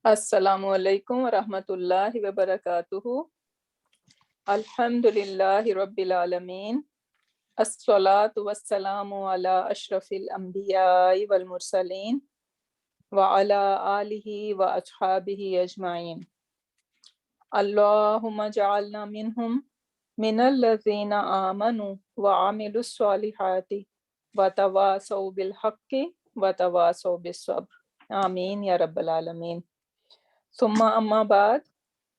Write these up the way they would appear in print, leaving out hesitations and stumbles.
Assalamu alaikum wa rahmatullahi wa barakatuhu. Alhamdulillahi rabbil alameen. As-salatu was-salamu ala ashrafil anbiya'i wal mursaleen wa ala alihi wa ashabihi ajma'in. Allahumma ja'alna minhum minal ladhina amanu wa amilus salihati wa tawasaw bil haqqi wa tawasaw bis sabr. Ameen ya rabbal alameen. Thumma amma ba'd.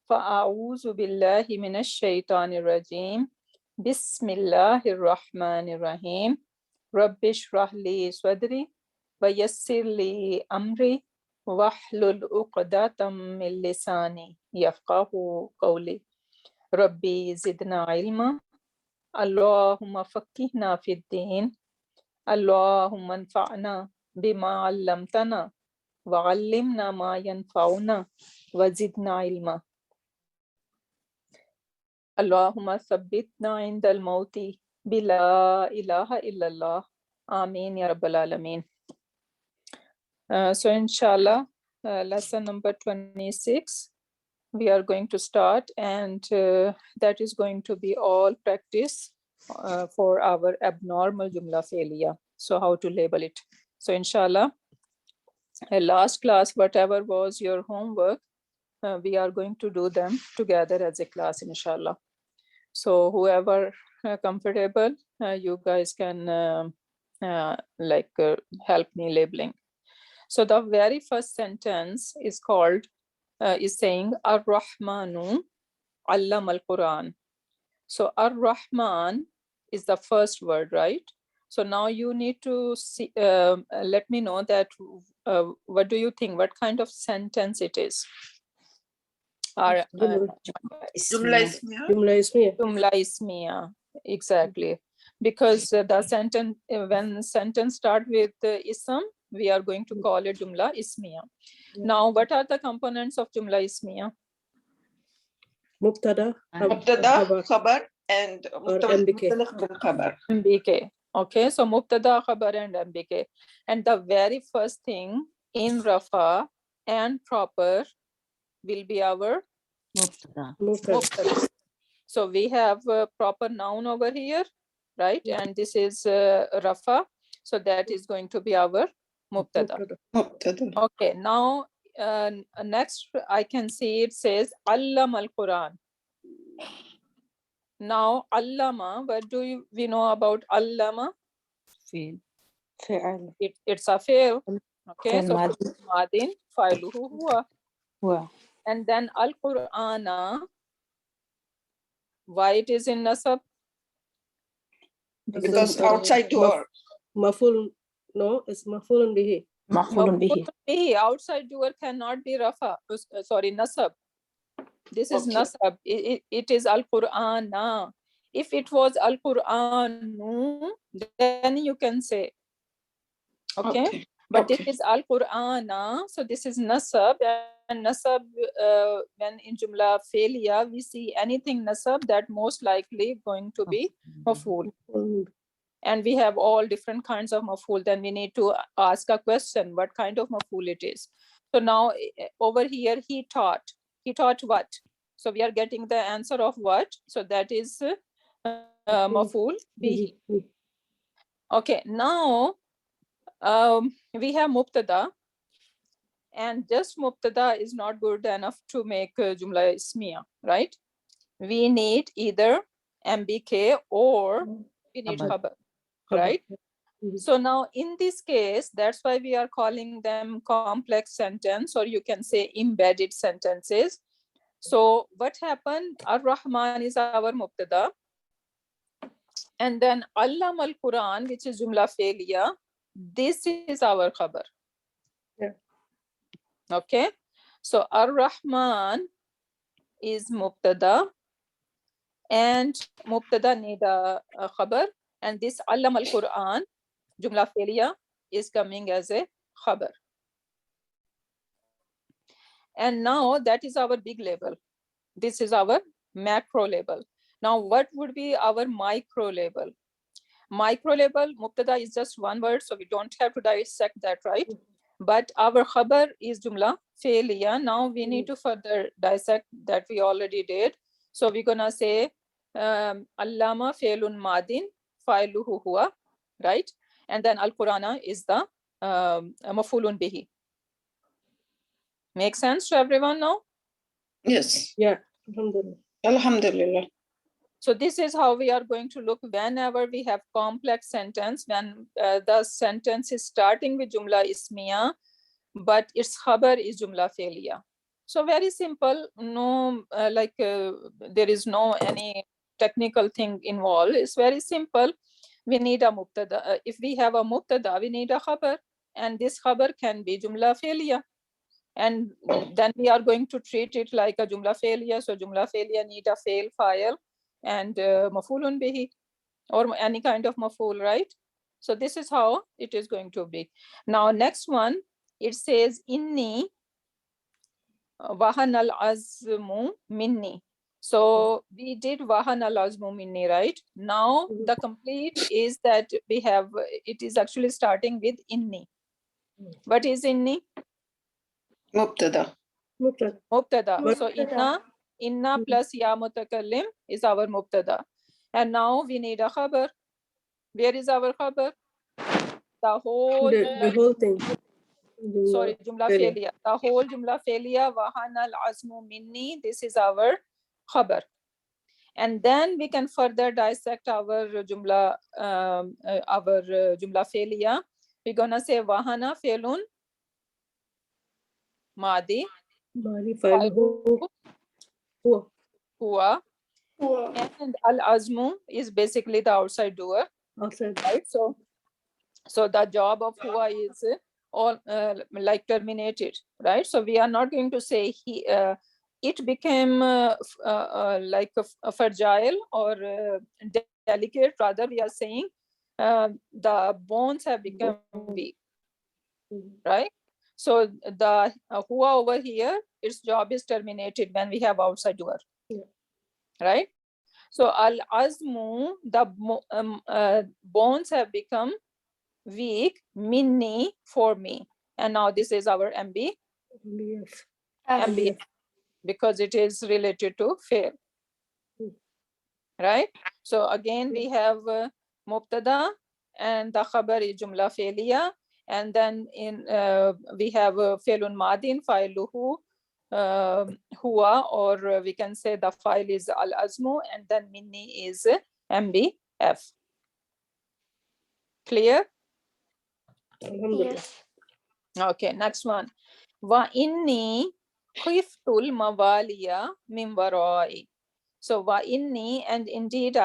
فأعوذ بالله من الشيطان الرجيم بسم الله الرحمن الرحيم رب اشرح لي صدري ويسر لي أمري واحلل عقدة من لساني يفقهوا قولي ربي زدنا علما اللهم فقهنا في الدين اللهم انفعنا بما علمتنا وعلمنا ما ينفعنا وزدنا علما Allahumma sabbitna indal mauti bila ilaha illallah. Ameen ya rabbal alameen. So inshallah, lesson number 26, we are going to start, and that is going to be all practice for our abnormal jumla failure. So how to label it. So inshallah, last class, whatever was your homework, we are going to do them together as a class, inshallah. So whoever comfortable, you guys can help me labeling. So the very first sentence is called, is saying Ar-Rahmanu Allam al-Quran. So Ar-Rahman is the first word, right? So now you need to see, let me know that what do you think, what kind of sentence it is? Jumla ismiya, exactly. Because the sentence, when sentence start with ism, we are going to call it jumla ismiya. Now, what are the components of jumla ismiya? Mubtada, khabar, and MBK. Okay, so mubtada, khabar, and MBK. And the very first thing in rafa and proper will be our mubtada. So we have a proper noun over here, right? And this is rafa. So that is going to be our mubtada. Okay, now next I can see it says Allam al-Quran. Now Allama, what do we know about Allama? It's a fail. Okay, so madin fa'iluhu huwa. And then al-Qur'ana, why it is in nasab? Because outside door. Maful, no, it's mafulun bihi. Mafulun bihi. Outside door cannot be rafa. Sorry, nasab. This is nasab. It is al-Qur'ana. If it was al-Qur'anu, then you can say. Okay. But this is al-Qur'ana. So this is nasab. And nasab, when in jumla failure, we see anything nasab that most likely going to be maful. And we have all different kinds of maful. Then we need to ask a question, what kind of maful it is. So now over here, he taught. He taught what? So we are getting the answer of what? So that is maful bihi. Okay, now we have mubtada. And just mubtada is not good enough to make jumla ismiya, right? We need either MBK or we need khabar, right? So now in this case, that's why we are calling them complex sentence, or you can say embedded sentences. So what happened? Ar-Rahman is our mubtada. And then Allam al-Quran, which is jumla failure, this is our khabar. Okay, so Ar-Rahman is mubtada, and mubtada need a khabar, and this Allam al-Quran, jumla failure, is coming as a khabar. And now that is our big label. This is our macro label. Now what would be our micro label? Micro label, mubtada is just one word, so we don't have to dissect that, right? but our khabar is jumla failure. Now we need to further dissect that we already did. So we're gonna say allama failun madin fa'iluhu huwa, right? And then al-Qur'ana is the mafulun bihi. Make sense to everyone now? Yes. Yeah. Alhamdulillah. Alhamdulillah. So this is how we are going to look whenever we have complex sentence, when the sentence is starting with jumla ismiya, but its khabar is jumla failure. So very simple, no there is no any technical thing involved. It's very simple. We need a mubtada. If we have a mubtada, we need a khabar, and this khabar can be jumla failure. And then we are going to treat it like a jumla failure. So jumla failure need a fail file and mafulun bihi, or any kind of maful, right? So this is how it is going to be. Now next one, it says inni wahan al azmu minni. So we did wahan al azmu minni, right? Now the complete is that we have, it is actually starting with inni. What is inni? Mubtada. Mubtada. Mubtada. So Mubtada. inna plus ya mutakallim is our mubtada. And now we need a khabar. Where is our khabar? The whole The whole thing. sorry, jumla failure. failure. The whole jumla failure, wahana al-azmu minni, this is our khabar. And then we can further dissect our jumla failure. We're gonna say wahana failun madi Madi fa'iluhu huwa. huwa, Huwa. and al-azmu is basically the outside doer, Outside. right? So the job of huwa is all like terminated, right? So we are not going to say it became like a fragile or delicate. Rather, we are saying the bones have become weak, right? So the huwa over here, its job is terminated when we have outside doer, right? So al azmu, the bones have become weak, minni, for me. And now this is our MB, MB, because it is related to fail, right? So again, we have mubtada, and the khabar is jumla failure, and then in we have failun madin fa'iluhu huwa, or we can say the file is al azmu, and then minni is MBF. Clear? Alhamdulillah. Yes. Okay, next one. Wa inni khiftul mawaliya min warai. So wa inni, and indeed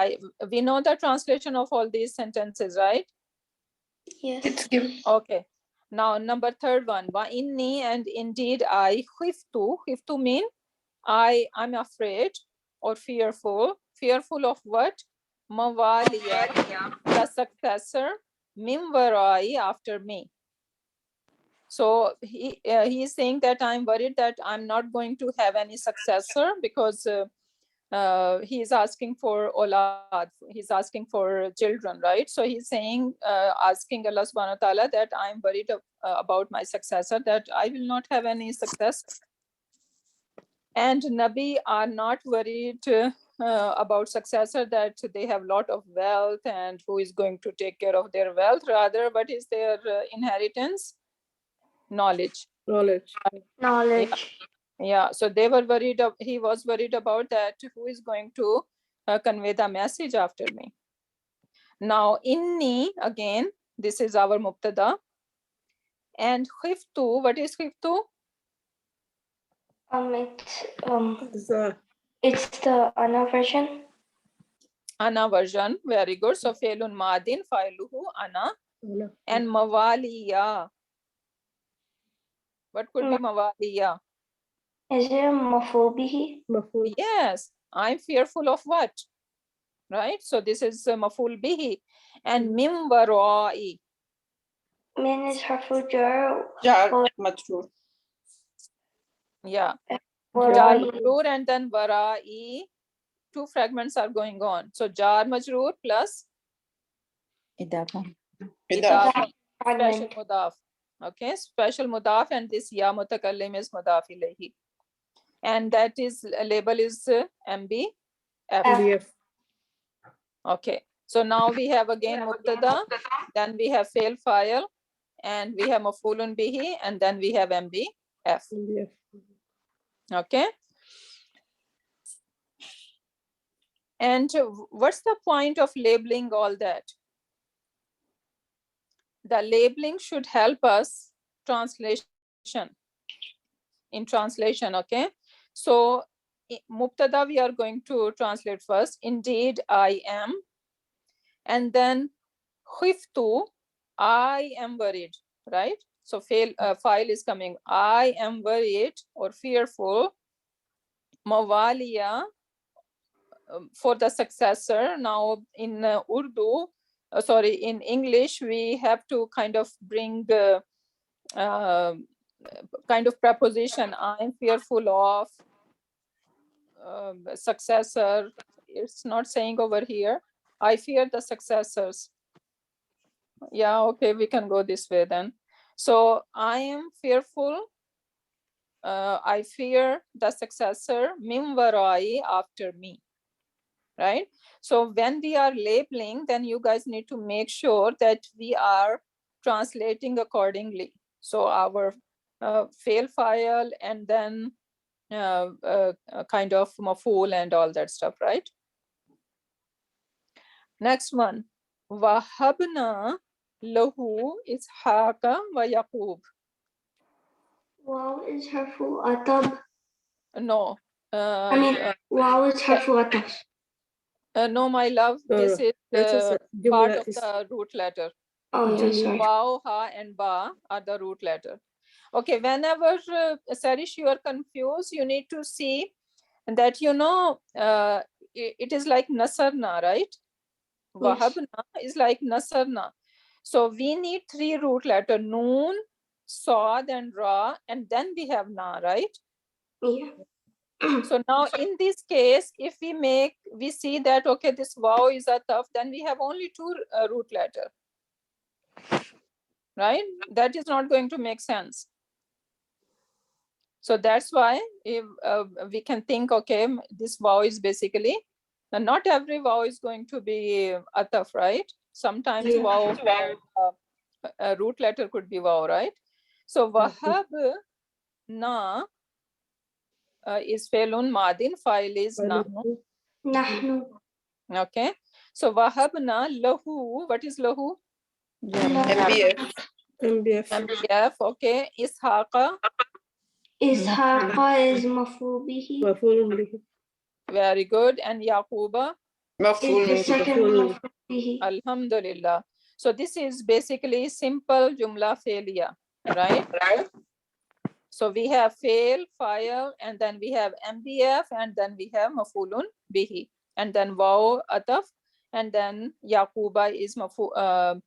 we know the translation of all these sentences, right? Yes. It's given. Okay. Now number third one. Wa inni, and indeed I khiftu. Khiftu mean I'm afraid or fearful. Fearful of what? Mawaliya, the successor, min warai, after me. So he is saying that I'm worried that I'm not going to have any successor, because he is asking for olad, he's asking for children, right? So he's saying, asking Allah subhanahu wa ta'ala that I'm worried about my successor, that I will not have any success. And Nabi are not worried about successor, that they have lot of wealth and who is going to take care of their wealth. Rather, what is their inheritance? Knowledge. Knowledge. Knowledge. Yeah, so they were worried, he was worried about that, who is going to convey the message after me. Now inni, again, this is our mubtada, and khiftu, what is khiftu? It's the ana version. Ana version, very good. So failun madin fa'iluhu ana, and mawaliya. What could be mawaliya? Is it maf'ul bihi? Maf'ul. Yes, I'm fearful of what? Right? So this is maf'ul bihi. And min warai. Min is harful jar. Jar Or- majroor. Yeah. Warai. Jar majroor and then warai. Two fragments are going on. So jar majroor plus Idafa. idaf, special Fragment. mudaf. Okay, special mudaf, and this ya mutakallim is mudaf ilayhi. And that is label is MBF. MBF. Okay, so now we have again mubtada, then we have fail file, and we have maf'ulun bihi, and then we have MBF. MBF. Okay. And what's the point of labeling all that? The labeling should help us in translation, okay? So mubtada we are going to translate first. Indeed, I am. And then khiftu, I am worried, right? So file is coming. I am worried or fearful. Mawaliya, for the successor. Now in Urdu, in English, we have to kind of bring kind of preposition. I'm fearful of successor. It's not saying over here. I fear the successors. Yeah, okay, we can go this way then. So I am fearful. I fear the successor, min warai, after me. Right? So when we are labeling, then you guys need to make sure that we are translating accordingly. So our fail file and then kind of maf'ul and all that stuff, right? Next one. Wahabna lahu ishaqa wa yaqub. Wow is harfu atab. No. I mean, wow is harfu ataf. No, my love, this is This is part jumla of is the root letter. Oh, yeah, Jumla. sorry. Waw, ha, and ba are the root letter. Okay, whenever Sarish, you are confused, you need to see that, you know, it is like nasarna, right? Wahabna is like nasarna. So we need 3 root letter, noon, sad, and ra, and then we have na, right? Yeah. So now in this case, if we see that, okay, this wow is a tough, then we have only 2 root letter, right? That is not going to make sense. So that's why if we can think, okay, this wow is basically, not every wow is going to be ataf, right? Sometimes Yeah. wow, a root letter could be wow, right? So wahab na is failun madin, file is nahnu. Nahnu. Okay. So wahabna lahu, what is lahu? MBF. MBF. MBF, okay. Ishaqa, Ishaqa is maf'ul bihi. Maf'ulun bihi. very good. And Yaquba, Maf'ul Is the min second Maf'ul. maf'ul bihi. Alhamdulillah. So this is basically simple jumla failure, right? So we have fail, file, and then we have MBF, and then we have maf'ulun bihi, and then waw ataf, and then Yaquba is motufun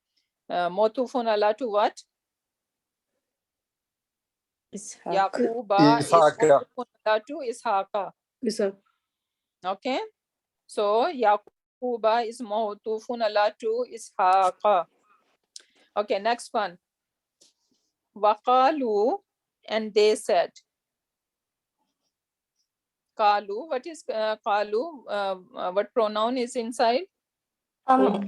ala to what? Yaquba is Ishaqa. motufun ala to Ishaqa. Ishaq. Okay. So Yaquba is motufun ala to Ishaqa. Okay, next one. Waqalu, and they said. Kalu, what is Kalu? What pronoun is inside? Home.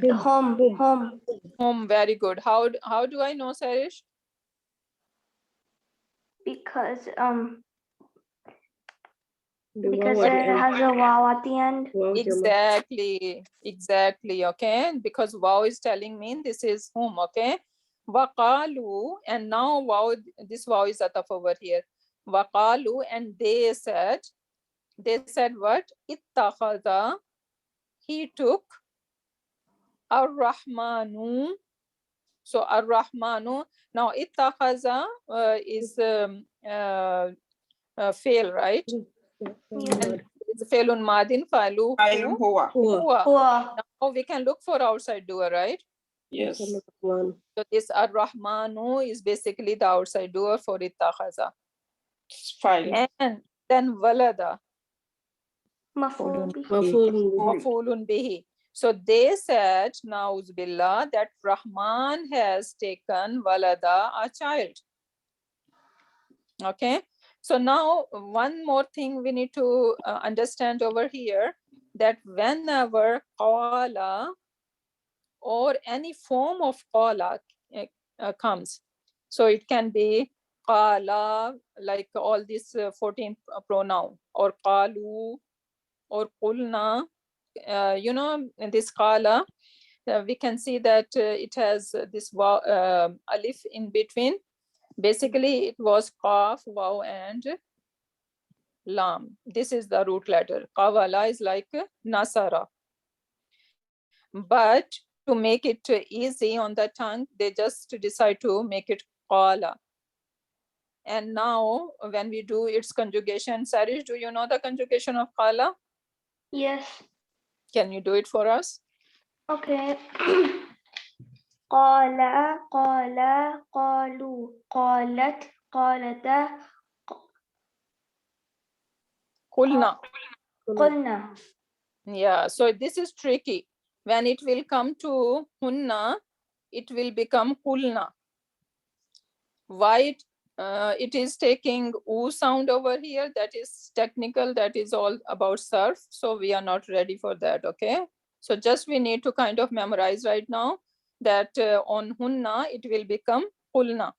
Home, very good. How do I know, Sarish? Because The because waw at the it end. has a wow at the end. Waw jama. Exactly, okay, because wow is telling me this is whom, okay. Waqalu, and now wow, this wow is ataf over here. Waqalu, and they said what? Ittakhadha, he took. Ar-Rahmanu, so Ar-Rahmanu, now ittakhadha is fail, right? And it's failun madin, falu Fa'ilun huwa. Huwa. Huwa. Now we can look for outside doer, right? Yes. Rahman. So this Ar-Rahmanu is basically the outside doer for ittakhadha. It's fine. And then walada, Maf'ul bihi. Maf'ulun bihi. maf'ulun bihi. So they said, Nauz Billah, that Rahman has taken walada, a child. Okay. So now one more thing we need to understand over here, that whenever qala or any form of qala comes, so it can be qala, like all these 14 pronoun, or qalu, or qulna, you know, in this qala, we can see that it has this alif in between. Basically, it was qaf, waw, and lam. This is the root letter. Qawala is like nasara. But to make it easy on the tongue, they just decide to make it qala. And now when we do its conjugation, Sarish, do you know the conjugation of qala? Yes. Can you do it for us? Okay. قال قال قالوا قالت قالتا Qulna. قلنا. Yeah, so this is tricky. When it will come to hunna, it will become kulna. Why it is taking oo sound over here? That is technical. That is all about surf. So we are not ready for that. Okay. So just we need to kind of memorize right now that on hunna it will become kulna.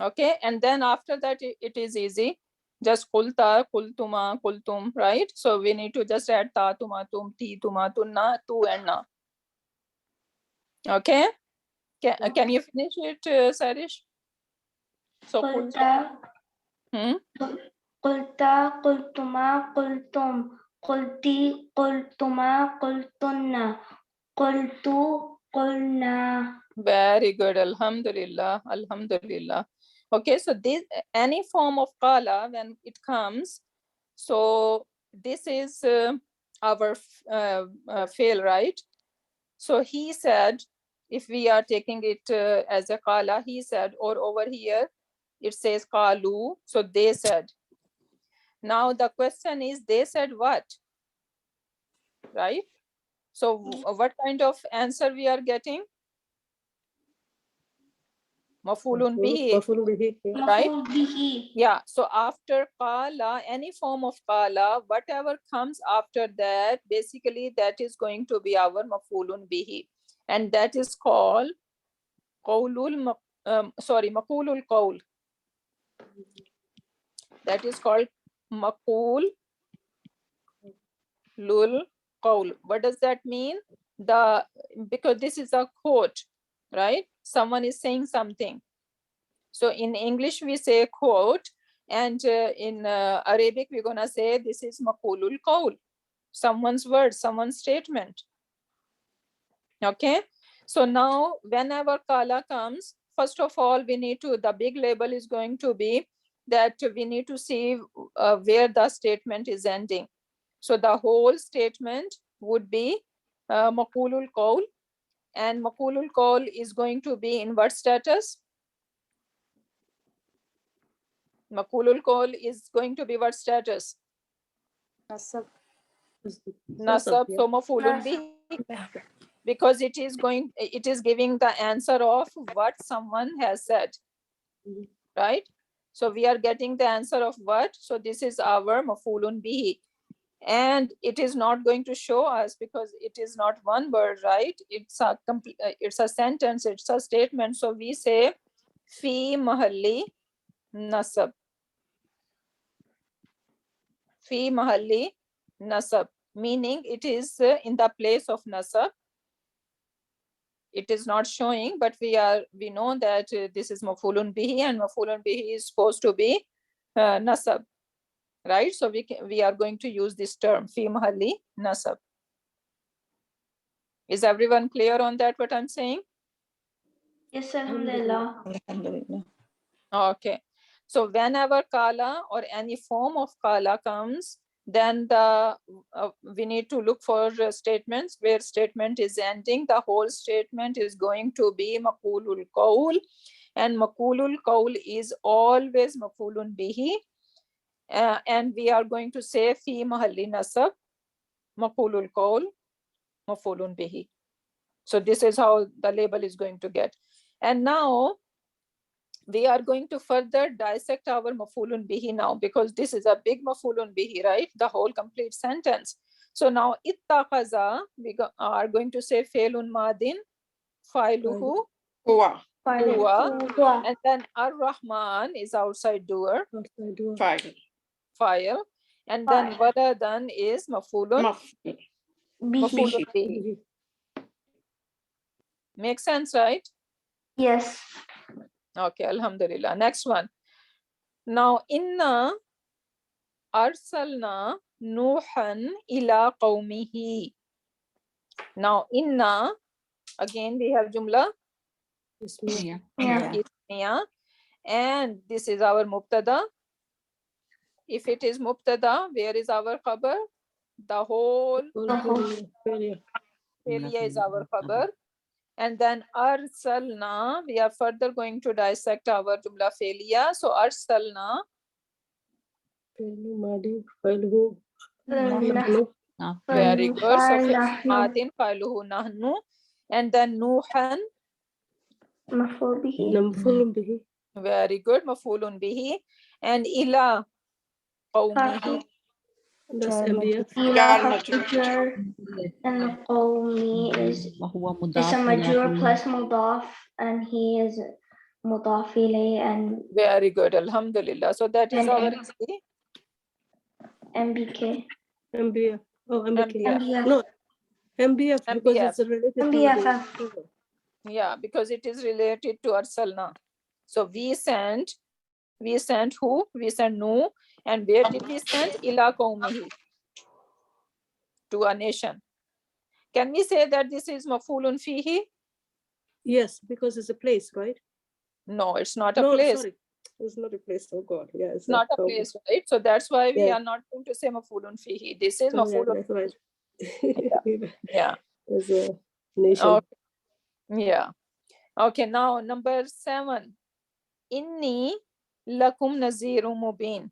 Okay, and then after that it is easy. Just kulta, kultuma, kultum, right? So we need to just add ta, tuma, tum, ti, tuma, tunna, tu, and na. Okay, can you finish it, Sarish? So قلت Hmm? قلت قلتما قلتم قلتي قلتما قلتن قلت قلنا. Very good. Alhamdulillah. Alhamdulillah. Okay, so this any form of qala when it comes, so this is our fail, right? So he said, if we are taking it as a qala, he said, or over here it says qalu, so they said. Now the question is, they said what? Right? So what kind of answer we are getting? Mafulun bihi. Maf'ulun bihi, yeah. Right? مفعول به. Yeah, so after qala, any form of qala, whatever comes after that, basically that is going to be our mafulun bihi. And that is called qawlul, maqulul qawl. That is called maqul lul qawl. What does that mean? Because this is a quote, right? Someone is saying something. So in English, we say quote, and in Arabic, we're gonna say this is maqulul qawl, someone's word, someone's statement. Okay, so now whenever qala comes, first of all, we need to, the big label is going to be that we need to see where the statement is ending. So the whole statement would be maqulul qawl, and maqulul qawl is going to be in what status? Maqulul qawl is going to be what status? Nasab. Nasab, yeah. So mafulun bihi, because it is giving the answer of what someone has said. Mhm. Right? So we are getting the answer of what? So this is our mafulun bihi. And it is not going to show us because it is not one word, right? It's a sentence, it's a statement. So we say fi mahalli nasab. Fi mahalli nasab, meaning it is in the place of nasab. It is not showing, but we know that this is mafulun bihi, and mafulun bihi is supposed to be nasab, right? So we are going to use this term fi mahalli nasab. Is everyone clear on that, what I'm saying? Yes, alhamdulillah. Alhamdulillah. Okay, so whenever qala or any form of qala comes, then we need to look for statements where statement is ending. The whole statement is going to be maqulul qawl, and maqulul qawl is always mafulun bihi, and we are going to say fi mahalli nasab maqulul qawl. maf'ulun bihi. So this is how the label is going to get. And now we are going to further dissect our maf'ulun bihi now, because this is a big maf'ulun bihi, right? The whole complete sentence. So now ittaqaza, are going to say fe'lun madin, fa'iluhu, Huwa. huwa, and then ar-Rahman is outside doer, Outside door. Fa'il. fa'il, and then waladan is maf'ulun Bihi. bihi. Bihi. Makes sense, right? Yes. Okay, alhamdulillah. Next one. Now, inna arsalna Nuhan ila qawmihi. Now, inna, again we have jumla Ismiya. Yeah. ismiya, and this is our mubtada. If it is mubtada, where is our khabar? The whole Failure. failure is our khabar. And then arsalna, we are further going to dissect our jumla failure. So arsalna, Failure. Madi. Failure. very good. So Nahnu. Madin faluhu nahnu, and then Nuhan, Maf'ul bihi. Namfulun bihi. very good, mafulun bihi, and ila qawmihi, That's MBF. Jar Ila majrur. jar and qawmi is وهو a مضاف majrur إليه. plus mudaf and he is mudaf ilayh and very good, alhamdulillah. So that is And our MBK. MBF. Oh, MBK. MBF. MBF. No, MBF because MBF. it's related to MBF. the. yeah, because it is related to arsalna. So we sent who? We sent Nu, and where did we send? Ila qawmihi, to a nation. Can we say that this is mafulun fihi? Yes, because it's a place, right? No, it's not a No, place. sorry. It's not a place. Oh God. Yeah, It's not a place, right? So that's why we Yeah. are not going to say mafulun fihi. This is Oh, yeah, mafulun. that's right. Yeah. It's a nation. Okay. Yeah. Okay. Now number 7. Inni lakum nazirum mubin.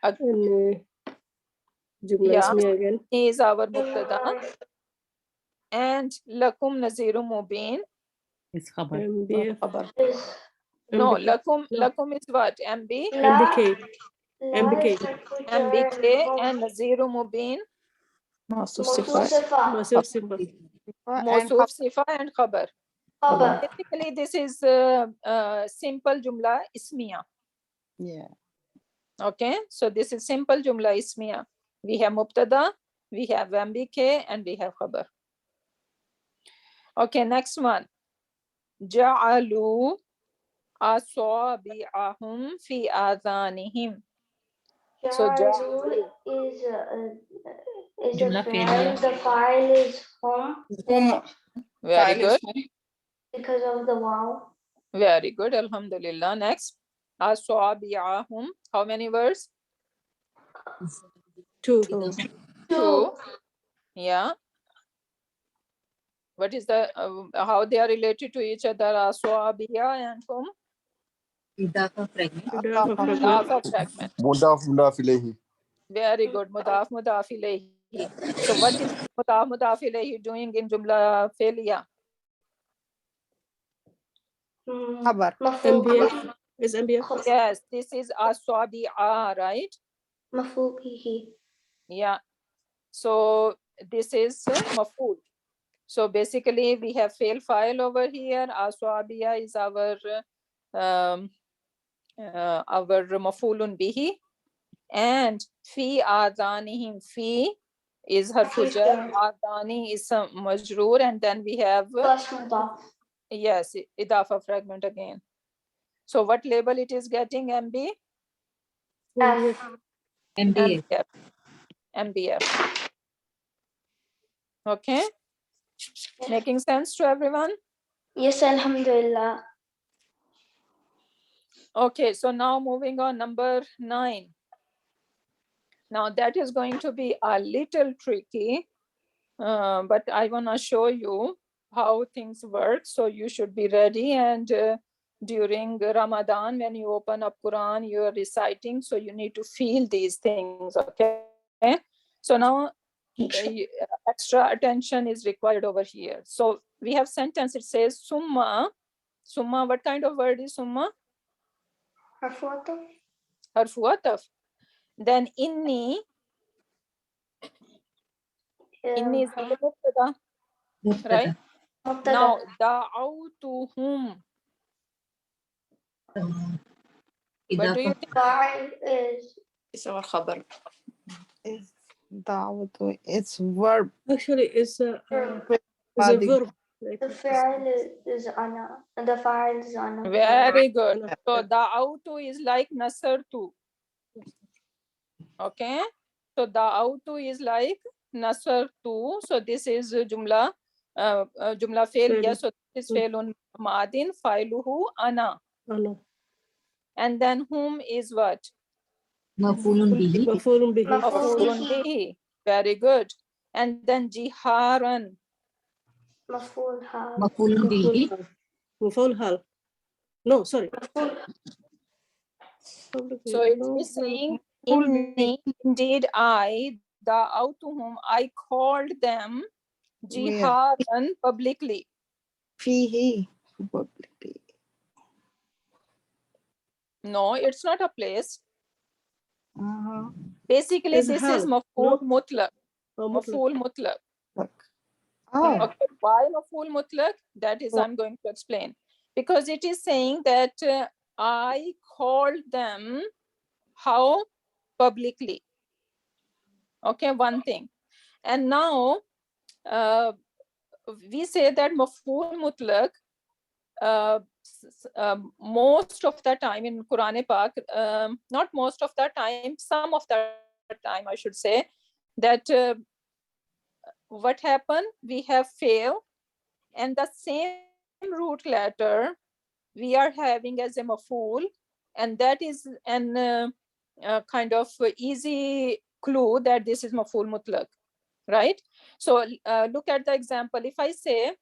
And Jumla Yeah. Ismiya again. Is our mubtada, and lakum nazirum mubin. is خبر. MBF. No, MBK. lakum No. lakum is what? MB, MBK. MBK. MBK, and nazirum mubin. Mawsuf sifa. Masif Simba. Mawsuf sifa and khabar. Basically, this is simple jumla ismiya. Yeah. Okay, so this is simple jumla ismiya. We have mubtada, we have MBK, and we have khabar. Okay, next one. Ja'alu asabi'ahum fi adhanihim. So Ja'alu is a Jumla fa'il. fi'liya. The file is hum Hum. very Fa'il good, is hum. because of the wow. very good. Alhamdulillah. Next, asabi'ahum. How many words? 2. Two. Yeah. What is the how they are related to each other? Aswabiya and whom? إضافة fragment. Mudafa fragment. Mudaf ilayhi. Very good. Mudaf mudaf ilayhi. So what is mudaf ilayhi doing in jumla failure? Khabar. Maf'ul MBF. Is MBF? Yes, this is aswabi'a, right? Maf'ul bihi. Yeah. So this is maf'ul. So basically we have fail file over here. Aswabiya is our maf'ulun bihi, and fi adhanihim, fi is harfu jar, adhani is majroor, and then we have Plus mudaf. yes, idafa fragment again. So what label it is getting? MB? F. MBA. MBF. MBF. Okay. Making sense to everyone? Yes, alhamdulillah. Okay, so now moving on, number 9. Now that is going to be a little tricky, but I want to show you how things work. So you should be ready, and during Ramadan, when you open up Quran, you are reciting, so you need to feel these things, okay? So now extra attention is required over here. So we have sentence, it says summa. Summa, what kind of word is summa? Harfu ataf. Then inni is the mubtada, right? Now da'awtuhum. What do you think? It's our khabar. It's da'watu. It's verb. Actually, it's a Madi. verb. The fa'il is ana, and the fa'il is ana. Very good. So da'awtu is like nasartu. Okay. So da'awtu is like nasartu. So this is jumla fail. Yes. So this is failun madin failuhu ana. Ana. And then whom is what? Mafulun bihi. Mafulun bihi. Mafulun bihi. Very good. And then jiharan. Maf'ul hal. Mafulun bihi. Maful hal. No, sorry. So it is saying, inni, indeed I, da'awtuhum, I called them jiharan publicly. Fihi. Publicly. No, it's not a place. Uh-huh. Basically, It's this hal, is maf'ul no? mutlaq. Oh, mutlaq. Maf'ul mutlaq. Oh. Okay, why maf'ul mutlaq? That is, I'm going to explain. Because it is saying that I called them how? Publicly. Okay, one thing. And now we say that maf'ul mutlaq most of the time in Quran Pak, not most of the time, some of the time I should say, that what happened, we have fail and the same root letter we are having as a maf'ul, and that is an kind of easy clue that this is maf'ul mutlaq, right? So look at the example. If I say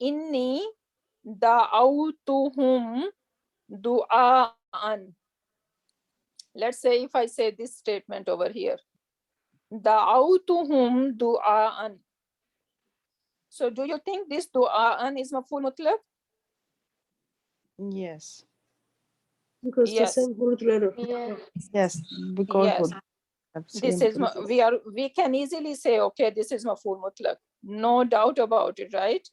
inni da'awtuhum du'aan, let's say if I say this statement over here, da'awtuhum du'aan. So do you think this du'aan is maf'ul mutlaq? Yes. Because Yes. the same root letter. Yes. Because Yes. This is we can easily say, okay, this is maf'ul mutlaq, no doubt about it, right?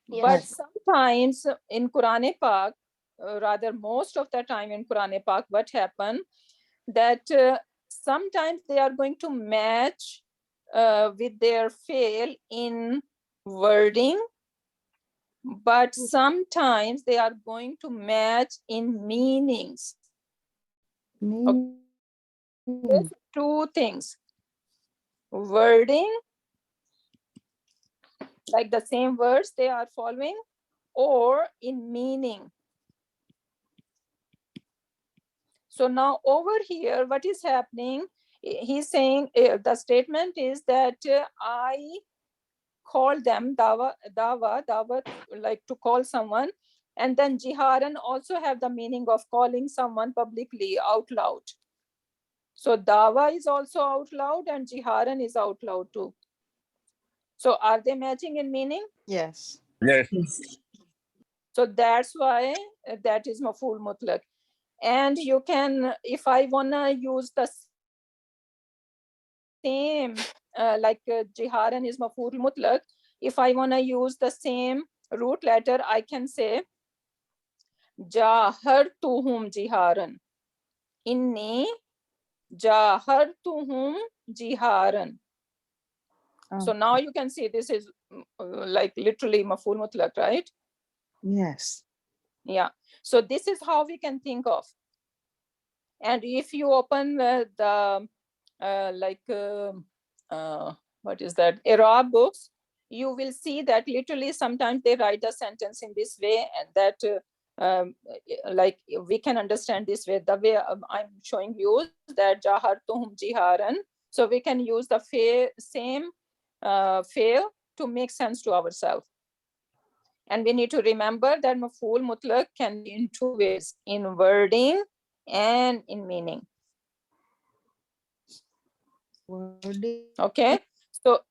But Yes. sometimes in Quran Pak, rather most of the time in Quran Pak, what happened that sometimes they are going to match with their fail in wording, but sometimes they are going to match in meanings. There's two things: wording, like the same words they are following, or in meaning. So now over here, what is happening? He's saying the statement is that I call them dawa, like to call someone, and then jiharan also have the meaning of calling someone publicly out loud. So dawa is also out loud and jiharan is out loud too. So are they matching in meaning? Yes. Yes. So that's why that is maf'ul mutlaq. And you can, if I wanna use the same, like jiharan is maf'ul mutlaq, if I wanna use the same root letter, I can say jahartuhum jiharan. Inni jahartuhum jiharan. So now you can see this is like literally maf'ul mutlaq, right? Yes. Yeah. So this is how we can think of. And if you open the what is that, Arab books, you will see that literally sometimes they write the sentence in this way, and that like we can understand this way, the way I'm showing you that jahartuhum jiharan. So we can use the same fail to make sense to ourselves. And we need to remember that maf'ul mutlaq can be in two ways, in wording and in meaning. Wording. Okay, So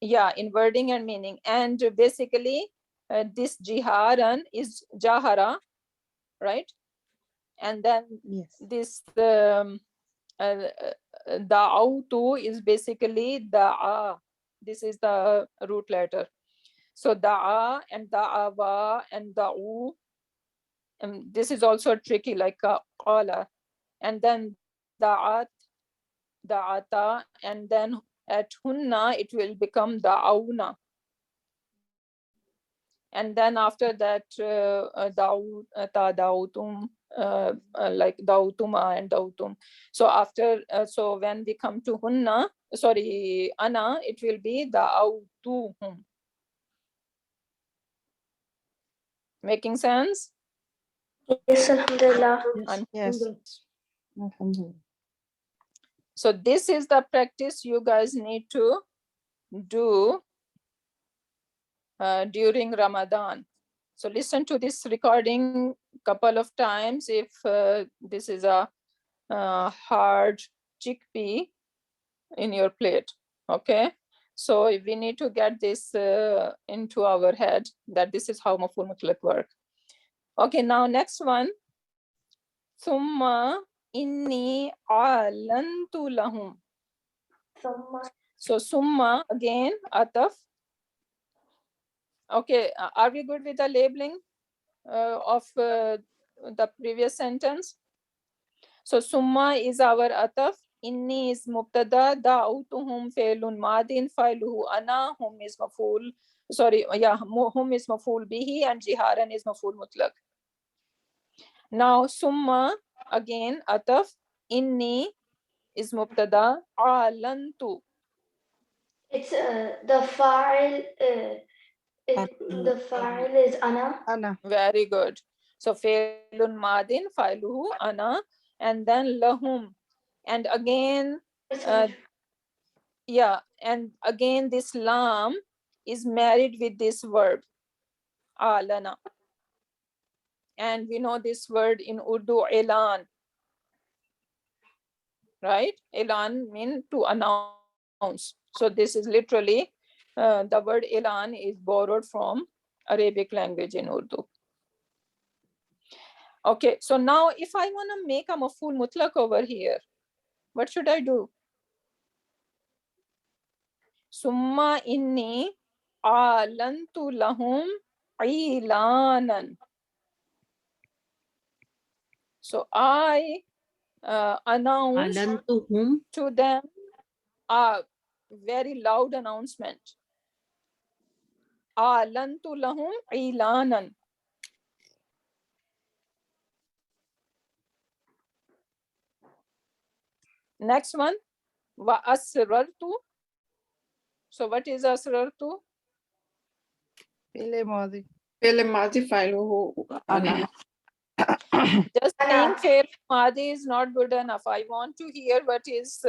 yeah, in wording and meaning. And basically this jiharan is jahara, right? And then Yes. this da'autu is basically da'a. This is the root letter. So da'a and da'awa and da'u. And this is also tricky, like qala. And then da'at, da'ata, and then at hunna it will become da'auna. And then after that dautum, like dautuma and dautum. So after so when we come to hunna, sorry, ana, it will be dautuhum. Making sense? Yes, Alhamdulillah. Yes. Alhamdulillah. So this is the practice you guys need to do during Ramadan. So listen to this recording couple of times if this is a hard chickpea in your plate. Okay, so we need to get this into our head that this is how maf'ul mutlaq work. Okay, now next one. Thumma inni alantu lahum. So summa again ataf. Okay, are we good with the labeling of the previous sentence? So summa is our ataf, inni is mubtada, da'utuhum fe'lun madin, fa'iluhu ana, hum is maf'ul, sorry, yeah, hum is maf'ul bihi, and jiharan is maf'ul mutlaq. Now summa again ataf, inni is mubtada, alantu. It's the file. The file is ana. Anna. Very good. So fe'lun madin, fa'iluhu ana, and then lahum. And again, yeah, and again this lam is married with this verb, alana. And we know this word in Urdu, elan. Right? Elan means to announce. So this is literally, the word elan is borrowed from Arabic language in Urdu. Okay, so now if I want to make a maf'ul mutlaq over here, what should I do? Summa inni alantu lahum ilanan. So I announced Alantuhum. to them a very loud announcement. Alantu lahum ilanan. Next one, wa asrartu. So what is asrartu? Pele Madi. فعل ماضي فاعله أنا. Just saying fail madi is not good enough. I want to hear what is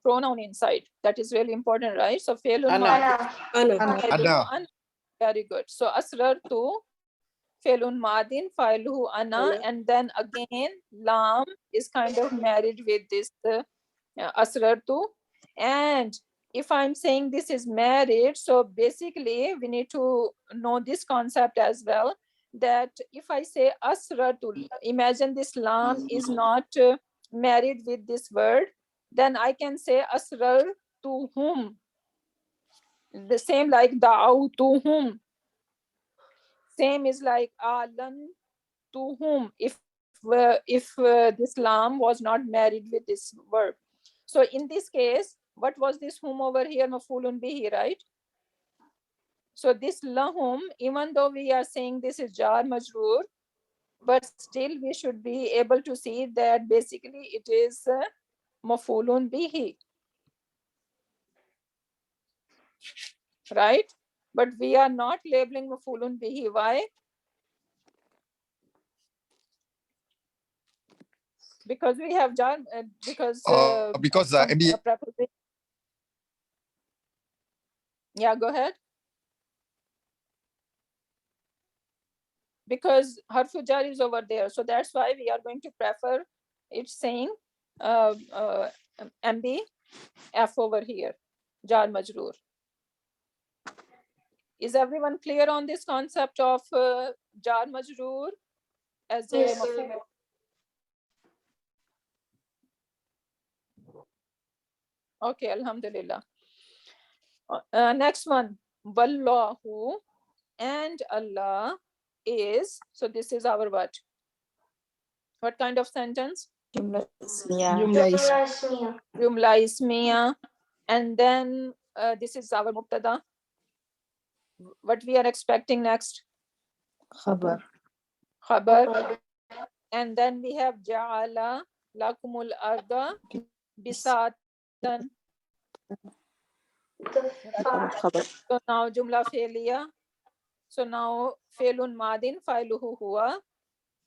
pronoun inside. That is really important, right? So fail أنا. Ana. أنا. very good. So asrartu, failun madin, failuhu ana, and then again lam is kind of married with this asrartu. And if I'm saying this is married, so basically we need to know this concept as well, that if I say asrartu, imagine this lam is not married with this word, then I can say asrar to whom. The same like da'au to whom. Same is like alan to whom, if this lam was not married with this verb. So in this case, what was this whom over here? Maf'ulun bihi, right? So this lahum, even though we are saying this is jar majroor, but still we should be able to see that basically it is maf'ulun bihi, right? But we are not labeling maf'ulun bihi. Why? Because we have jar, because MBA. Yeah, go ahead. Because harfu jar is over there, so that's why we are going to prefer it saying MB F over here. jar majroor. Is everyone clear on this concept of jar majroor as a Yes. maf'ul? Okay, alhamdulillah. Next one, wallahu, and Allah is. So this is our what kind of sentence? Jumla Jumla ismiya. Jumla ismiya. And then this is our mubtada. What we are expecting next? Khabar. Khabar. And then we have ja'ala lakumul arda bisatan. Khabar. So now jumla fe'liya. So now fe'lun madin fa'iluhu huwa.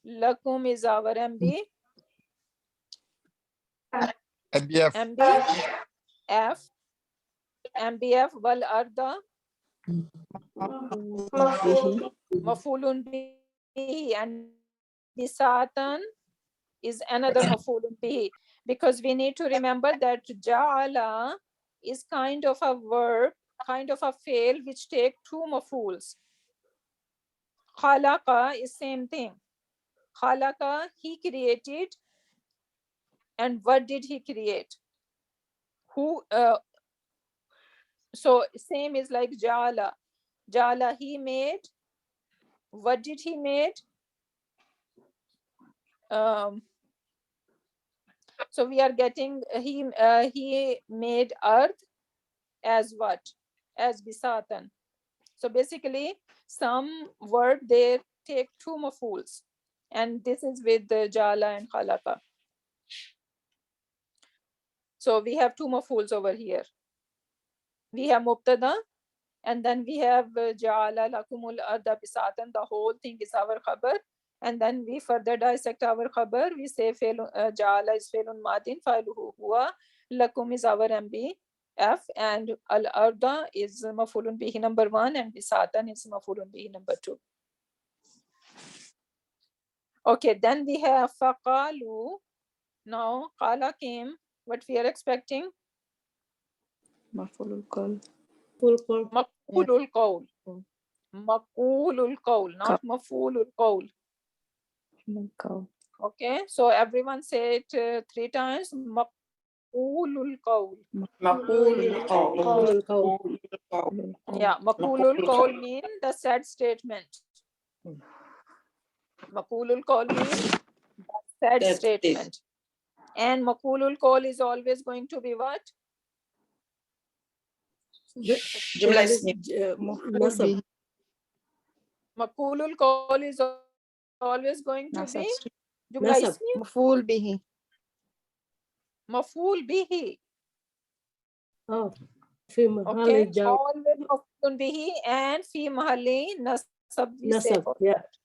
Lakum is our MB. MBF. MBF. MBF wal arda Bihi. mafulun bihi, and bisatan is another mafulun bihi, because we need to remember that ja'ala is kind of a verb, kind of a fail which take two mafuls. Khalaqa is same thing. Khalaqa, he created. And what did he create? Who? So same is like ja'ala. Ja'ala, he made. What did he made? So we are getting he made earth as what? As bisatan. So basically, some word they take two mafuls, and this is with the jala and khalaqa. So we have two mafuls over here. We have mubtada, and then we have jala lakumul arda bisatan. The whole thing is our khabar. And then we further dissect our khabar. We say jala is failun madin, fa'iluhu huwa, lakum is our MBF, and al arda is mafulun bihi number 1, and bisatan is mafulun bihi number 2. Okay, then we have faqalu. Now qala came. What we are expecting? Maf'ulul qawl. Full call. Maqulul qawl. Maqulul qawl, not mafulul qawl. Qawl. Okay, so everyone say it 3 times. Maqulul qawl. Full call. Yeah, maqulul qawl mean the said statement. Maqulul qawl means said statement. And maqulul qawl is always going to be what? Jumla ismiya. Nasab. Maqulul qawl is always going to be jumla Nasab. ismi. Maf'ul bihi. Maf'ul bihi. Oh. في Okay, محل جر. always maf'ulun bihi and fi mahalli nasab. We say Nasab. for Yeah. that.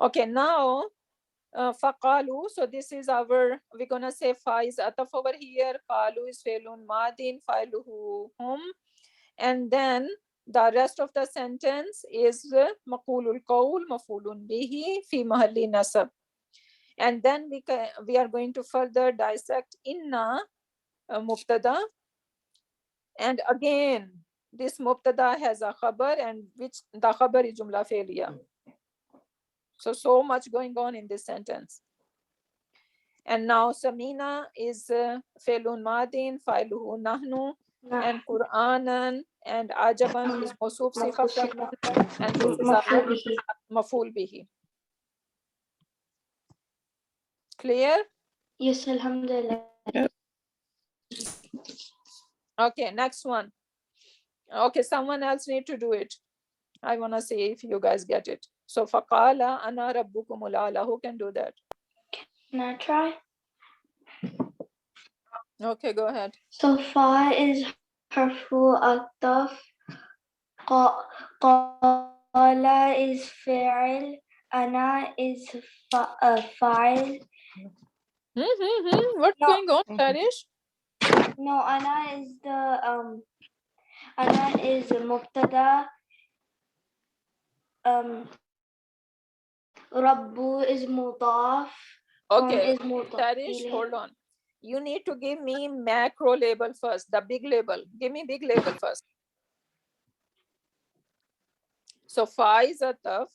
Okay, now faqalu. So this is our, we're gonna say fa is ataf over here. Qalu is failun madin, fa'iluhu hum. And then the rest of the sentence is maqulul qawl, maf'ulun bihi, fi mahalli nasab. And then we are going to further dissect inna mubtada. And again, this mubtada has a khabar, and which the khabar is jumla failure. So much going on in this sentence. And now Samina is failun madin, fa'iluhu nahnu, and Qur'anan and Ajaban is mawsuf sifa fi'lan, and this is our maf'ul bihi. Clear? Yes, alhamdulillah. Okay, next one. Okay, someone else need to do it. I want to see if you guys get it. So faqala ana rabbukumul a'la. Who can do that? Can I try? Okay, go ahead. So fa is harfu ataf. Qala is fi'il. Ana is fa'il. What's No. going on, Tarish? No, ana is the ana is mubtada. Rabbu is mudaf. Okay, Is mudaf. Tarish, hold on. you need to give me macro label first, the big label. Give me big label first. So fa is ataf.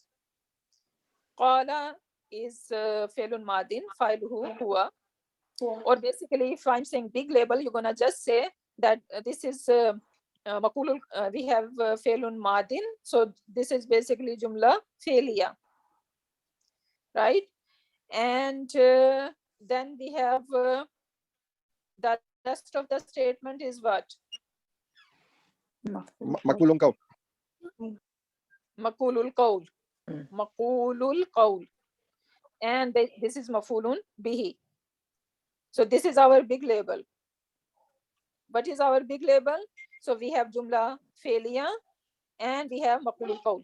Qala is fi'lun madin, fa'iluhu huwa. Or basically, if I'm saying big label, you're gonna just say that this is maqulul. We have fi'lun madin, so this is basically jumla fi'liya, right? And then we have the rest of the statement is what? Makulun qawl. Maqulul qawl. Maqulul qawl. And this is mafulun bihi. So this is our big label. What is our big label? So we have jumla fi'liya and we have maqulul qawl.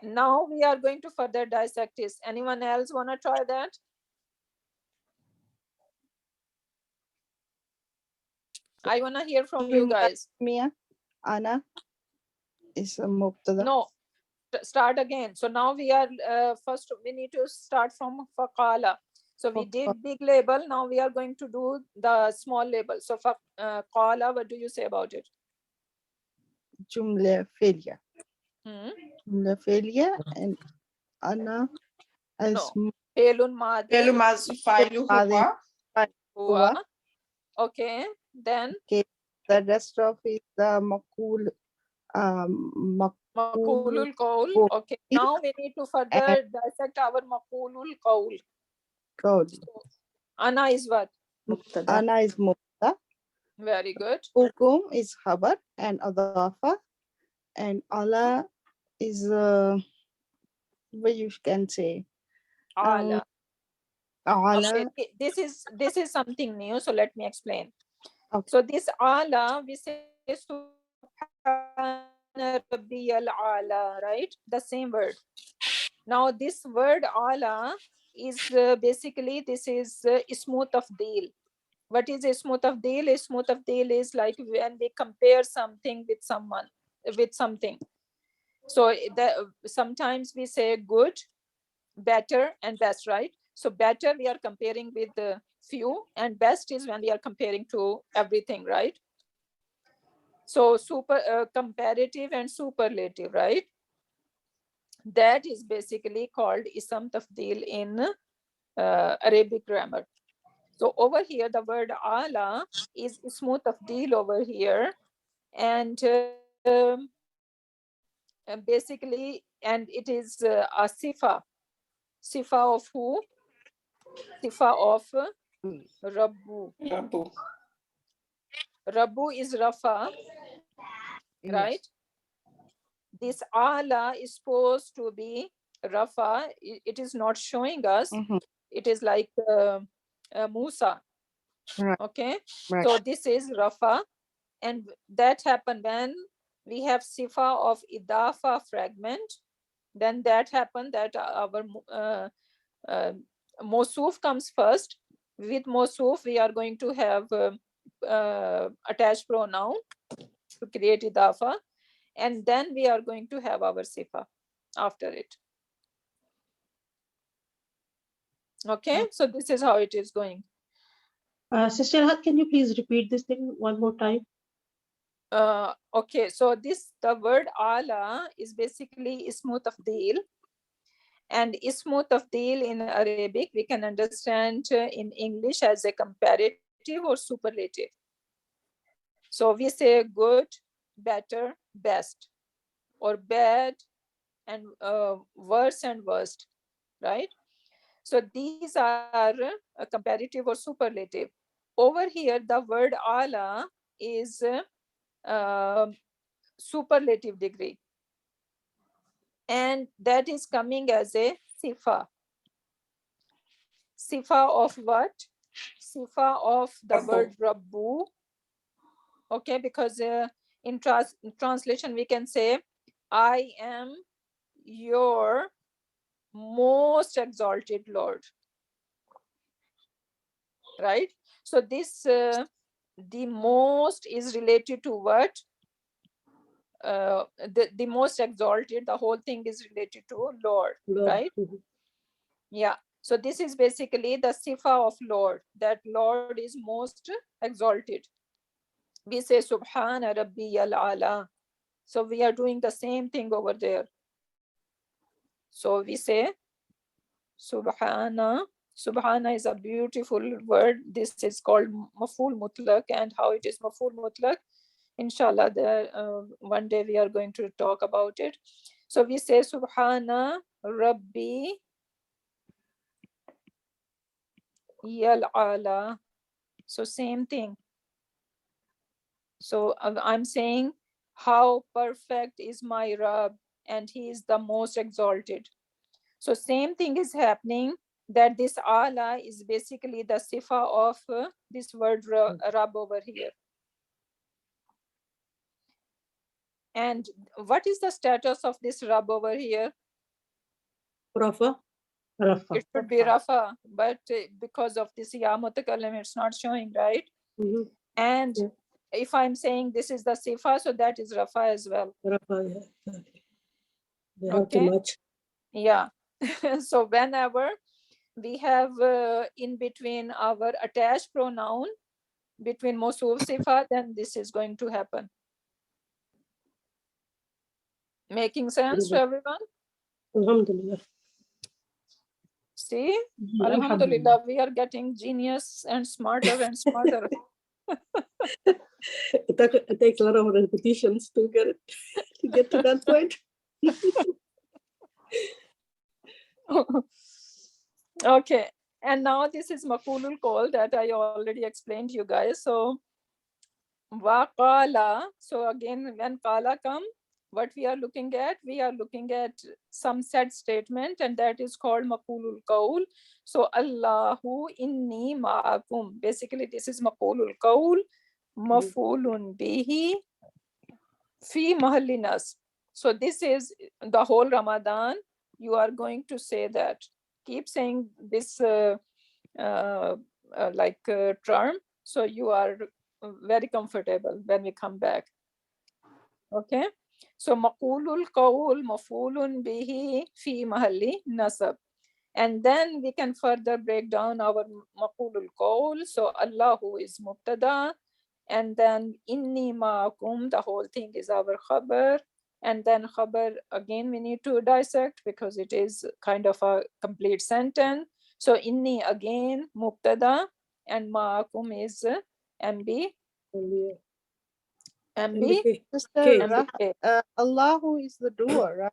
Now we are going to further dissect this. Anyone else want to try that? I want to hear from you guys. Mia, Ana is a mubtada. No, start again. So now we are first we need to start from faqala. So we did big label. Now we are going to do the small label. So faqala, what do you say about it? Jumla failure. Jumla failure and Ana as No. Fi'lun madin. فعل ماضي فاعله هو. Huwa. Okay. Then the rest of it the maqul maqulul qawl. Okay. Now we need to further dissect our maqulul qawl. qawl. Ana is what? Mubtada. Ana is mubtada. Very good. Hukum is khabar and adafa, and ala is what you can say. Ala. Ala. Okay. This is something new. So let me explain. Okay. So this ala, we say subhana rabbiyal ala, right? The same word. Now this word ala is basically this is ismu tafdeel. What is ismu tafdeel? Ismu tafdeel is like when we compare something with someone, with something. So sometimes we say good, better, and best, right? So better we are comparing with the few, and best is when we are comparing to everything, right? So super comparative and superlative, right? That is basically called ism tafdeel in Arabic grammar. So over here, the word ala is ismu tafdeel over here, and basically, and it is a sifa of who? Sifa of Rabbu. ربو. Rabbu is Rafa, right? This ala is supposed to be Rafa. It is not showing us. It is like Musa. Right. Okay. Right. So this is Rafa. And that happened when we have Sifa of Idafa fragment. Then that happened that our Mosuf comes first. With Mosuf, we are going to have attached pronoun to create Idafa. And then we are going to have our Sifa after it. Okay, so this is how it is going. Sister Rahat, can you please repeat this thing one more time? Okay, so the word ala is basically ismu tafdeel, and ismu tafdeel in Arabic we can understand in English as a comparative or superlative. So we say good, better, best, or bad and worse and worst, right? So these are a comparative or superlative. Over here, the word ala is superlative degree, and that is coming as a sifa. Sifa of what? Sifa of the word Rabbu. Okay, because in translation we can say, I am your most exalted Lord, right? So this the most is related to what? The most exalted, the whole thing is related to Lord, right? Yeah. So this is basically the sifa of Lord, that Lord is most exalted. We say Subhana Rabbiyal Ala. So we are doing the same thing over there. So we say Subhana. Subhana is a beautiful word. This is called Maful Mutlaq, and how it is Maful Mutlaq, inshallah, one day we are going to talk about it. So we say Subhana Rabbi Yal Ala. So same thing. So I'm saying how perfect is my Rabb, and he is the most exalted. So same thing is happening, that this Ala is basically the sifa of this word Rabb over here. And what is the status of this Rabb over here? Rafa. It should be Rafa, but because of this Ya Mutakalim, it's not showing, right? Mhm. And Yeah. if I'm saying this is the sifa, so that is Rafa as well. Rafa, yeah, exactly. They have to Okay. match. Yeah. So whenever we have in between our attached pronoun between Mawsuf sifa, then this is going to happen. Making sense to everyone? Alhamdulillah. See, Alhamdulillah, we are getting genius and smarter and smarter. It takes a lot of repetitions to get to that point. Okay, and now this is Maqulul Qawl that I already explained to you guys. So Waqala. So again, when Qala come, what we are looking at some said statement, and that is called Maqulul Qawl. So Allahu inni ma'akum. Basically, this is Maqulul Qawl, mafulun bihi fi mahallinas. So this is the whole Ramadan. You are going to say that. Keep saying this term. So you are very comfortable when we come back. Okay. So maqulul qawl mafulun bihi fi mahalli nasab. And then we can further break down our maqulul qawl. So Allahu is mubtada, and then inni ma'akum, the whole thing is our khabar. And then khabar, again, we need to dissect because it is kind of a complete sentence. So inni again mubtada, and ma'akum is MB. MB. Sister, MB. Allahu is the doer, right?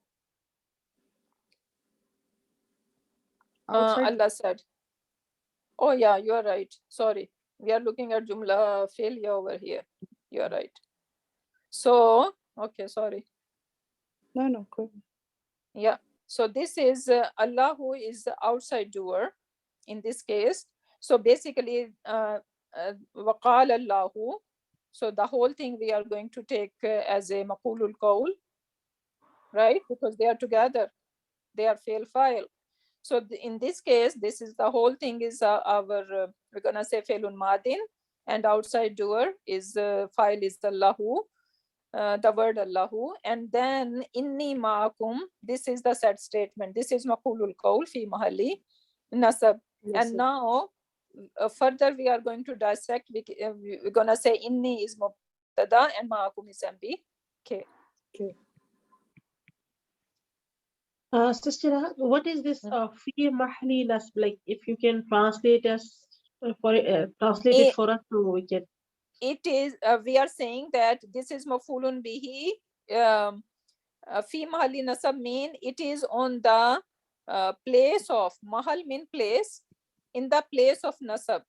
Outside. Allah said. Oh yeah, you are right. Sorry. We are looking at Jumla failure over here. You are right. So, okay, sorry. No, cool. Yeah. So this is Allah, who is the outside doer in this case. So basically, waqala Allahu. So the whole thing we are going to take as a maqulul qawl, right? Because they are together. They are fail file. So in this case, this is the whole thing is we're gonna say failun madin, and outside doer is file is Allahu. The word Allahu, and then inni ma'akum, this is the set statement. This is maqulul qawl fi mahalli nasab. And now further we are going to dissect. We're gonna say inni is mubtada and ma'akum is MB. Okay. Sister, what is this fi mahli nasb? Like, if you can translate us translate it for us so we can. It is we are saying that this is mafulun bihi fi mahalli nasab, mean it is on the place of mahal, mean place, in the place of nasab.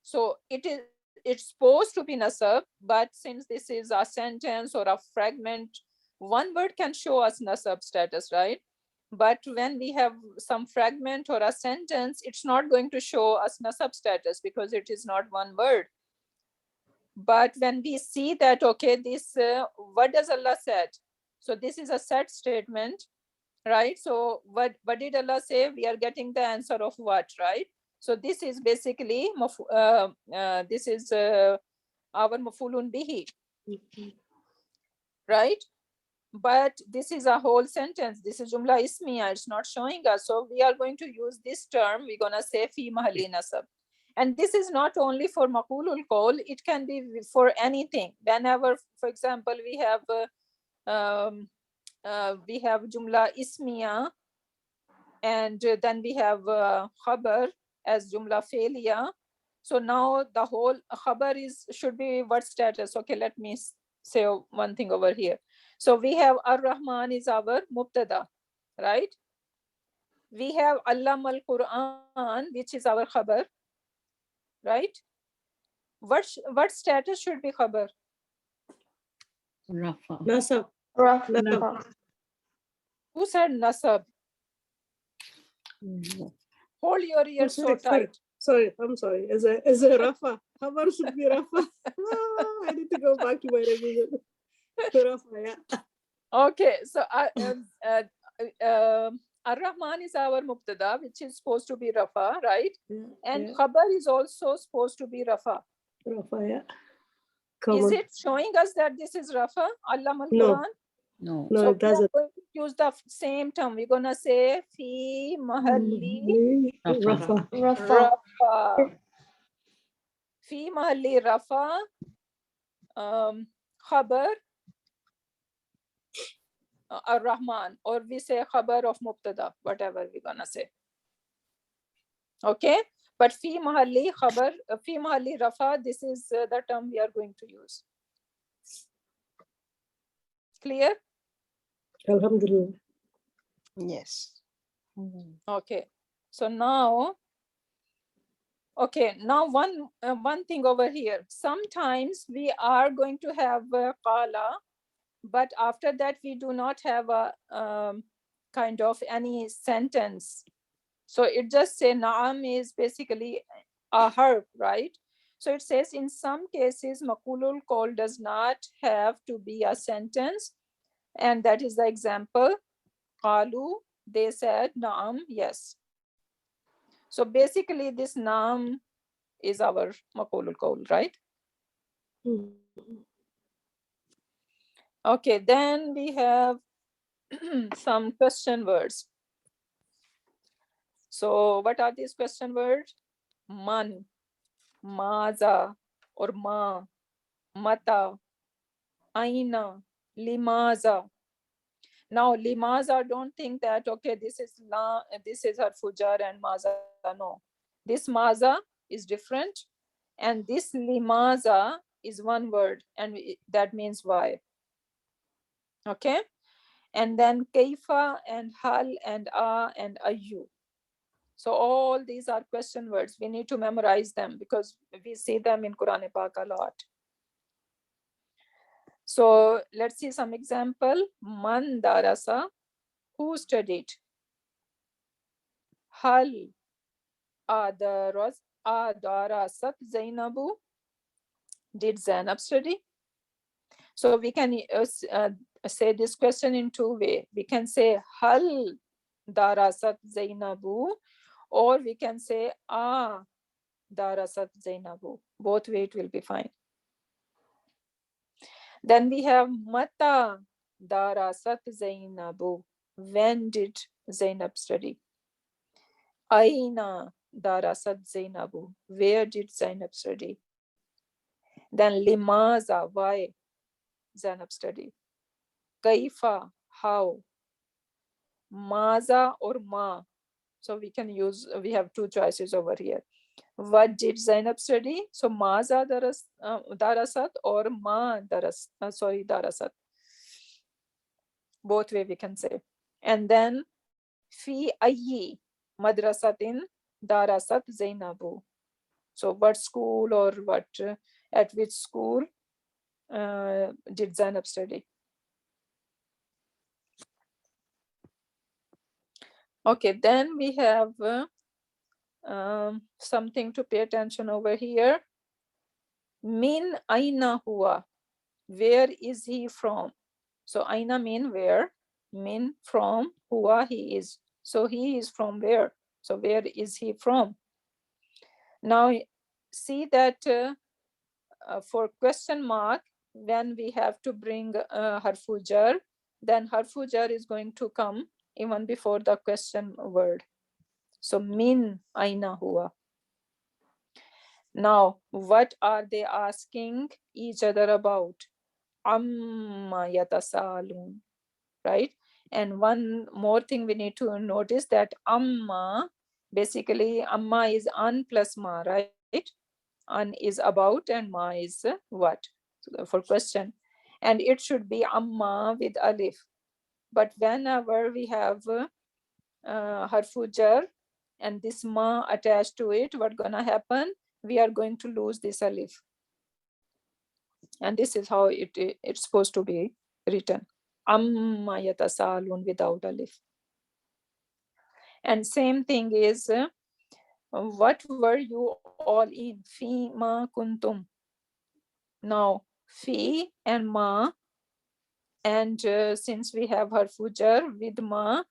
So it's supposed to be nasab, but since this is a sentence or a fragment, one word can show us nasab status, right? But when we have some fragment or a sentence, it's not going to show us nasab status because it is not one word. But when we see that, okay, this, what does Allah said? So this is a set statement, right? So what did Allah say? We are getting the answer of what, right? So this is basically, this is our mafulun bihi, right? but this is a whole sentence. This is Jumla Ismiya, it's not showing us. So we are going to use this term. We're gonna say fi mahalli nasab. And this is not only for maqulul qawl, it can be for anything. Whenever, for example, we have Jumla Ismiya, and then we have khabar as Jumla Failiya. So now the whole khabar should be what status? Okay, let me say one thing over here. So we have Ar-Rahman is our mubtada, right? We have Allam al-Quran, which is our khabar, right? What status should be khabar? Rafa. Nasab. Rafa. Who said nasab? Hold your ears so tight. Sorry, I'm sorry. Is a Rafa? Khabar should be Rafa. I need to go back to my revision. Rafa, yeah. Okay, so Ar-Rahman is our mubtada, which is supposed to be Rafa, right? And yeah. khabar is also supposed to be Rafa. Rafa, yeah. Is Common. it showing us that this is Rafa? Allam No. al-Quran? No. No, So it doesn't. we are going to use the same term. We're gonna say fi mahalli Rafa. Rafa. Rafa. Fi mahalli Rafa. Khabar Ar-Rahman, or we say khabar of mubtada, whatever we're gonna say. Okay, but fi mahalli khabar, fi mahalli Rafa, this is the term we are going to use. Clear? Alhamdulillah. Yes. Okay, so now, okay, now one thing over here. Sometimes we are going to have qala, but after that we do not have a kind of any sentence. So it just say na'am is basically a harf, right? So it says in some cases maqulul qawl does not have to be a sentence, and that is the example. Qalu, they said, na'am, yes. So basically this na'am is our maqulul qawl, right? Okay, then we have some question words. So what are these question words? Man, maza, or ma, mata, aina, limaza. Now limaza, don't think that okay, this is harfu jar and maza. No, this maza is different, and this limaza is one word, and that means why. Okay, and then kaifa and hal and and ayu. So all these are question words. We need to memorize them because we see them in Quran Pak a lot. So let's see some example. Man darasa, who studied? Hal adarasat Zainabu, did Zainab study? So we can say this question in two ways. We can say hal darasat Zainabu, or we can say darasat Zainabu. Both way it will be fine. Then we have mata darasat Zainabu. When did Zainab study? Aina darasat Zainabu. Where did Zainab study? Then limaza, why Zainab study? Kaifa, how? Maza or ma. So we can use, we have two choices over here. What did Zainab study? So maza darasat or ma darasat. Both way we can say. And then fi ayyi madrasatin darasat Zainabu. So what school or what at which school did Zainab study? Okay, then we have something to pay attention over here. Min aina huwa, where is he from? So aina mean where, min from, huwa he is. So he is from where? So where is he from? Now see that for question mark, when we have to bring harfu jar, then harfu jar is going to come even before the question word. So min aina huwa. Now, what are they asking each other about? Amma yatasalun, right? And one more thing we need to notice that amma, basically amma is an plus ma, right? An is about and ma is what? So for question. And it should be amma with alif. But whenever we have harfu jar and this ma attached to it, what's gonna happen? We are going to lose this alif. And this is how it's supposed to be written. Amma yatasalun without alif. And same thing is, what were you all in? Fi ma kuntum. Now, fi and ma, and since we have harfu jar with ma,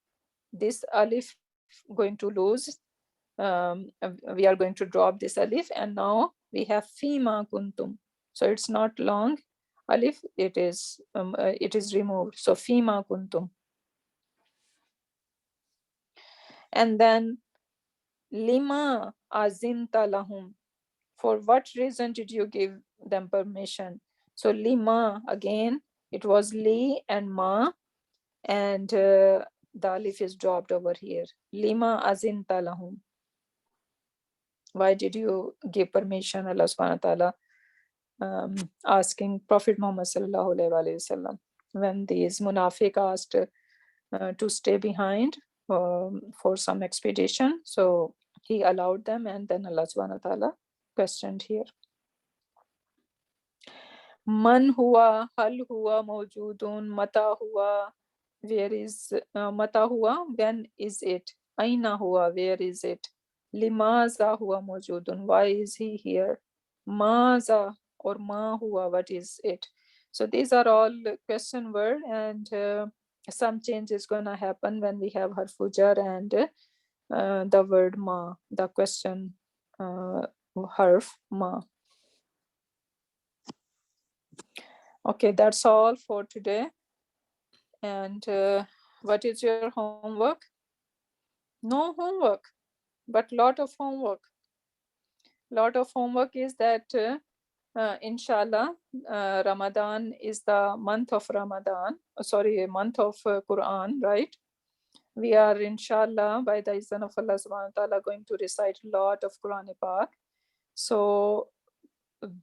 this alif going to lose. We are going to drop this alif, and now we have fi ma kuntum. So it's not long alif, it is removed. So fi ma kuntum. And then lima azinta lahum. For what reason did you give them permission? So lima, again, it was li and ma, and the alif is dropped over here. Lima azinta lahum. Why did you give permission? Allah subhanahu wa ta'ala asking Prophet Muhammad sallallahu alaihi wasallam when these munafiq asked to stay behind for some expedition. So he allowed them, and then Allah subhanahu wa ta'ala questioned here. Man huwa, hal huwa mawjudun, mata huwa, where is mata huwa, when is it? Aina huwa, where is it? Limaza huwa mawjudun, why is he here? Maza or ma huwa, what is it? So these are all question word, and some change is gonna happen when we have harfu jar and the word ma, the question harf ma. Okay, that's all for today. And what is your homework? No homework, but lot of homework. Lot of homework is that inshallah, Ramadan is the month of Ramadan, sorry, a month of Quran, right? We are inshallah, by the izn of Allah subhanahu wa ta'ala, going to recite a lot of Quran Pak. So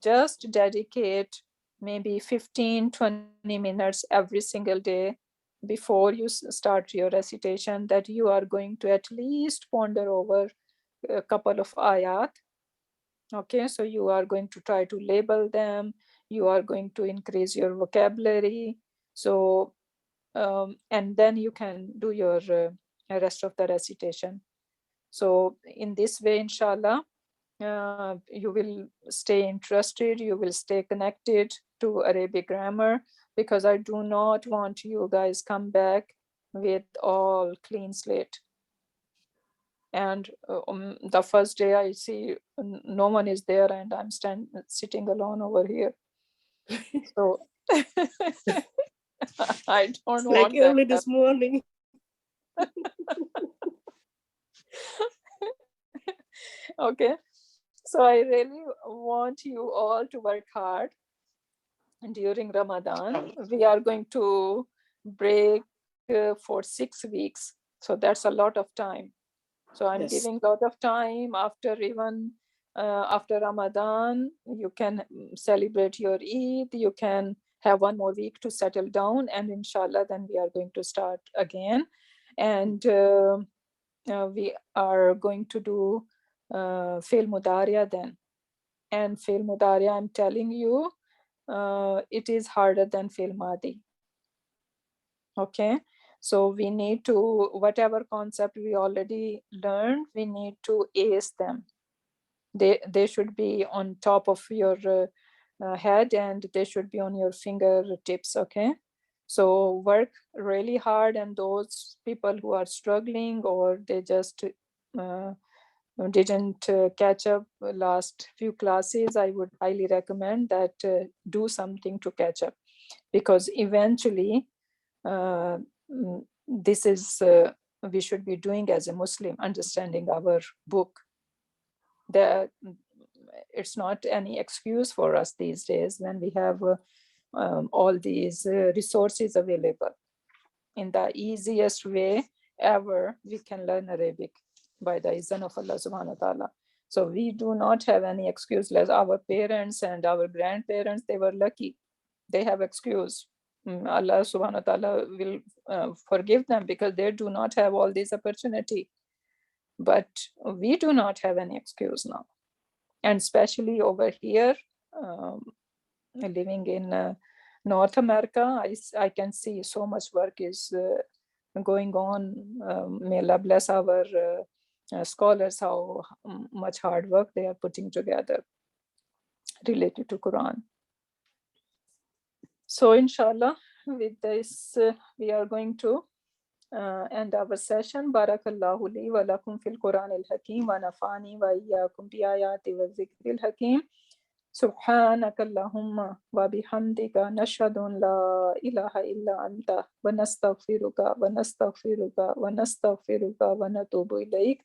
just dedicate maybe 15-20 minutes every single day before you start your recitation, that you are going to at least ponder over a couple of ayat. Okay, so you are going to try to label them, you are going to increase your vocabulary. So and then you can do your rest of the recitation. So in this way, inshallah, you will stay interested, you will stay connected to Arabic grammar, because I do not want you guys come back with all clean slate. And the first day I see no one is there and I'm sitting alone over here. So I don't It's want like early that. this morning. Okay, so I really want you all to work hard during Ramadan. We are going to break for 6 weeks, so that's a lot of time. So I'm Yes. giving a lot of time after even after Ramadan. You can celebrate your Eid, you can have one more week to settle down, and inshallah then we are going to start again. And we are going to do Fi'l Mudariya then. And Fi'l Mudariya, I'm telling you, it is harder than Fi'l Madi. Okay, so we need to, whatever concept we already learned, we need to ace them. They should be on top of your head, and they should be on your fingertips. Okay, so work really hard, and those people who are struggling or they just didn't catch up last few classes, I would highly recommend that do something to catch up, because eventually this is we should be doing as a Muslim, understanding our book. It's not any excuse for us these days when we have all these resources available. In the easiest way ever, we can learn Arabic by the izn of Allah subhanahu wa ta'ala. So we do not have any excuse. Like our parents and our grandparents, they were lucky. They have excuse. Allah subhanahu wa ta'ala will forgive them because they do not have all this opportunity. But we do not have any excuse now. And especially over here, living in North America, I can see so much work is going on. May Allah bless our scholars, how much hard work they are putting together related to Quran. So inshallah, with this, we are going to end our session. Barakallahu li wa lakum fil Quran al-Hakim wa nafani wa iyyakum bi ayati wa zikril hakim. Subhanaka Allahumma wa bihamdika nashhadu an la ilaha illa anta wa nastaghfiruka wa nastaghfiruka wa nastaghfiruka wa natubu ilayk.